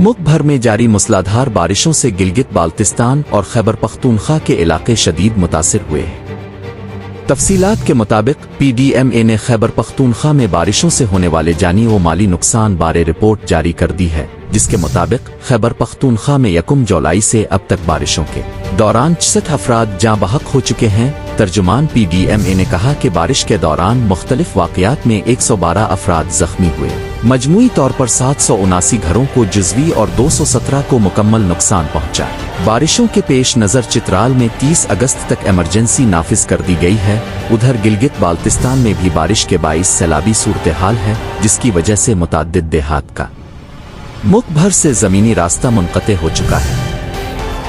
मुल्क भर में जारी मूसलाधार बारिशों से गिलगित बाल्तिस्तान और खैबर पख्तूनख्वा के इलाके शदीद मुतासिर हुए हैं। तफसीलात के मुताबिक PDMA ने खैबर पख्तूनख्वा में बारिशों से होने वाले जानी व माली नुकसान बारे रिपोर्ट जारी कर दी है, जिसके मुताबिक खैबर पख्तूनख्वा में 1 जुलाई से अब तक बारिशों के दौरान 66 अफराद जाँ बहक हो चुके हैं। तर्जुमान PDMA ने कहा कि बारिश के दौरान मुख्तलिफ वाक़यात में 112 अफराद जख्मी हुए। मजमूई तौर पर 779 घरों को जुज़वी और 217 को मुकम्मल नुकसान पहुंचा। बारिशों के पेश नज़र चित्राल में 30 अगस्त तक इमरजेंसी नाफिज कर दी गई है। उधर गिलगित बाल्तिस्तान में भी बारिश के बाइस सैलाबी सूरत हाल है, जिसकी वजह से मुतअद्दिद देहात का मुल्क भर से ज़मीनी रास्ता मुनक़ते हो चुका है।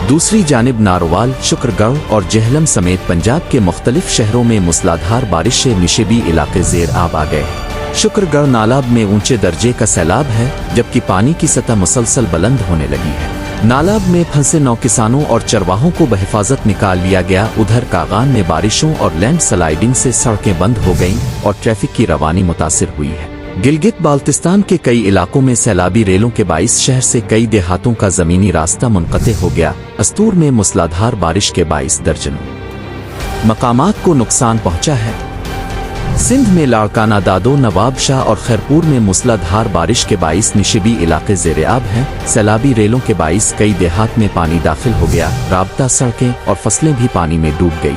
दूसरी जानिब नारोवाल, शुक्रगढ़ और जेहलम समेत पंजाब के मुख्तलिफ शहरों में मूसलाधार बारिश से निशेबी इलाके ज़ेर आब आ गए हैं। शुक्रगढ़ नालाब में ऊंचे दर्जे का सैलाब है, जबकि पानी की सतह मुसलसल बुलंद होने लगी है। नालाब में फंसे 9 किसानों और चरवाहों को बहिफाजत निकाल लिया गया। उधर कागान में बारिशों और लैंड स्लाइडिंग से सड़कें बंद हो गईं और ट्रैफिक की रवानी मुतासिर हुई है। गिलगित बाल्तिस्तान के कई इलाकों में सैलाबी रेलों के बाइस शहर से कई देहातों का जमीनी रास्ता मुनक़ते हो गया। अस्तूर में मूसलाधार बारिश के बाइस दर्जनों मकामात को नुकसान पहुंचा है। सिंध में लाड़काना, दादो, नवाब शाह और खैरपुर में मूसलाधार बारिश के बाइस निशिबी इलाके ज़ेर-ए-आब हैं। सैलाबी रेलों के बाइस कई देहात में पानी दाखिल हो गया। राबता सड़कें और फसलें भी पानी में डूब गई।